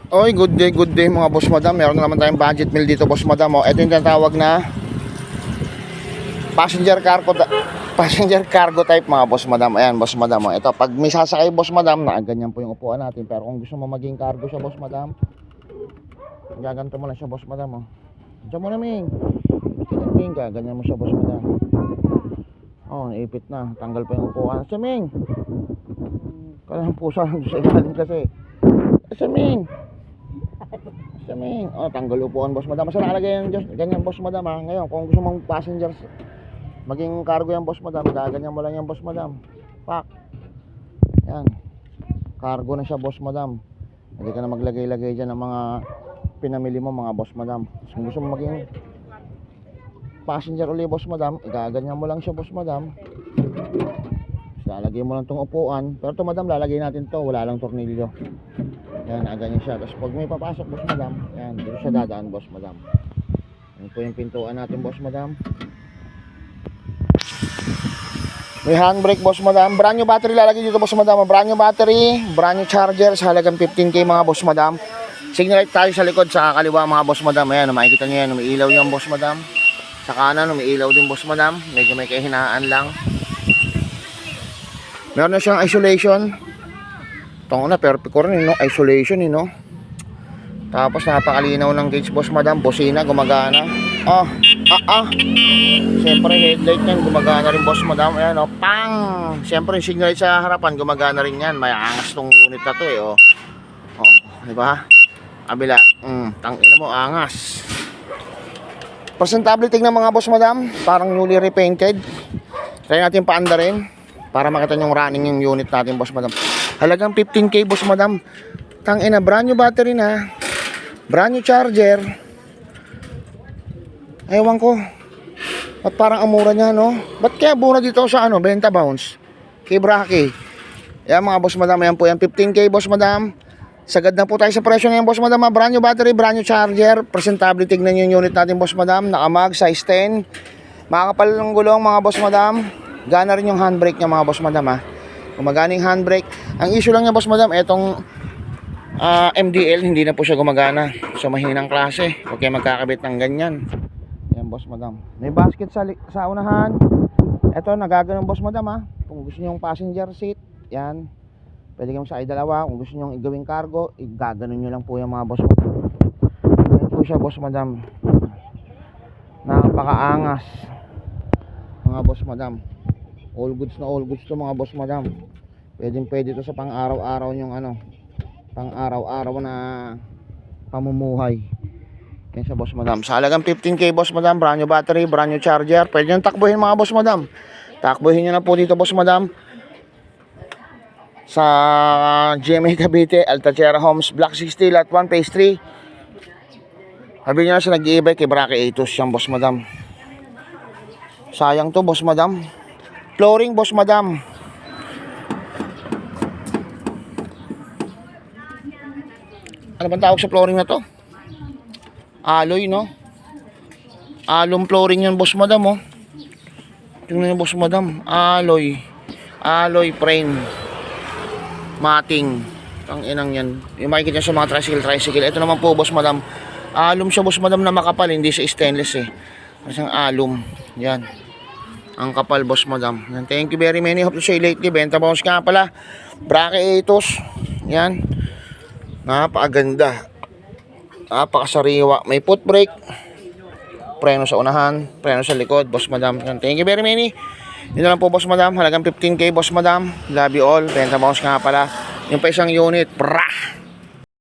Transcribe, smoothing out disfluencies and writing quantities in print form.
Oy, good day mga boss madam. Meron na naman tayong budget meal dito boss madam. Oh, ito yung tinatawag na passenger cargo type mga boss madam. Ayan boss madam. Oh, ito pag may sasakay boss madam, ganyan po yung upuan natin. Pero kung gusto mo maging cargo siya boss madam, gaganto mo lang siya boss madam. Oh. Diyan mo na Ming. Ming ka, ganyan mo siya boss madam. Oh, naipit na. Tanggal pa yung upuan. Siya Ming. Kailangan pusa lang sa ilalim kasi. Siya Ming. Oh, tanggal upuan boss madam. Saan nakalagay yan ganyan boss madam ha? Ngayon kung gusto mong passengers maging cargo yan boss madam, gaganyan mo lang yan boss madam. Pak. Yan. Cargo na siya boss madam. Hindi ka na maglagay-lagay dyan ng mga pinamili mo mga boss madam. Kung gusto mo maging passenger uli boss madam, gaganyan mo lang siya boss madam. Lalagay mo lang tong upuan. Pero to madam, lalagay natin to, wala lang tornilyo. Yan, ganyan siya. Tapos pag may papasok boss madam, yan, dito siya dadaan boss madam. Yan po yung pintuan natin boss madam. May handbrake boss madam. Brand new battery lalagay dito boss madam. Brand new battery, brand new charger sa halagang 15k mga boss madam. Signal light tayo sa likod, sa kaliwa mga boss madam. Ayan, makikita nyo yan, may ilaw yan boss madam. Sa kanan, may ilaw din boss madam. Medyo may kahinaan lang. Meron na siyang isolation. Ito na, perfect ko rin, no? Isolation, no? Tapos napakalinaw ng gauge boss madam. Bosina, gumagana. Siyempre headlight yan, gumagana rin boss madam. Ayan, no? Pang! Siyempre yung signal sa harapan, gumagana rin yan. May angas tong unit na to, oh. Diba? Kabila. Tangina mo, angas. Presentable tingnan mga boss madam. Parang newly repainted. Try natin paanda rin para makita yung running yung unit natin boss madam. Halagang 15k boss madam. Tangina, brand new battery na, brand new charger. Ewan ko at parang amura niya, no? Ba't kaya mura dito sa Benta Bounce kay Brake? Yan mga boss madam, yan po yan, 15k boss madam. Sagad na po tayo sa presyo ngayon boss madam. Brand new battery, brand new charger. Presentable tignan yung unit natin boss madam. Nakamag, size 10. Makakapal ng gulong mga boss madam. Gana rin yung handbrake niya mga boss madam ha. Gumagana yung handbrake. Ang issue lang niya boss madam, etong MDL hindi na po siya gumagana. So mahinang klase. Huwag kayo magkakabit ng ganyan. Yan boss madam. May basket sa unahan. Ito nagaganon boss madam ha. Kung gusto niyo yung passenger seat, yan. Pwede kayong sa dalawa. Kung gusto niyo gawing cargo, gaganon niyo lang po yung mga boss madam. Yan po siya boss madam. Napakaangas mga boss madam. All goods to mga boss madam. Pwede to sa pang araw-araw yung pang araw-araw na pamumuhay. Yan sa boss madam. Sa halagang 15k boss madam, brand new battery, brand new charger. Pwede nyo takbuhin mga boss madam. Takbuhin nyo na po dito boss madam. Sa GMA Cavite, Altachera Homes, Block 60, Lot 1, Phase 3. Sabi nyo na sa nag-i-e-bike kay Brake Atos yung boss madam. Sayang to boss madam. Flooring boss madam. Ano bang tawag sa flooring na to? Alloy, no? Alum flooring yan boss madam, oh. Tingnan nyo boss madam. Alloy frame. Mating. Ang inang yan. Yung makikita sa mga tricycle. Ito naman po boss madam. Alum siya boss madam na makapal. Hindi siya stainless eh. Kasi ang alum. Yan. Ang kapal boss madam. Thank you very many. Hope to see you lately. Benta Bounce nga pala. Brake Atos. Yan. Napakaganda. Napakasariwa. May foot brake. Preno sa unahan. Preno sa likod boss madam. Thank you very many. Yun na lang po boss madam. Halagang 15k boss madam. Love you all. Benta Bounce nga pala. Yung pa isang unit. Brah!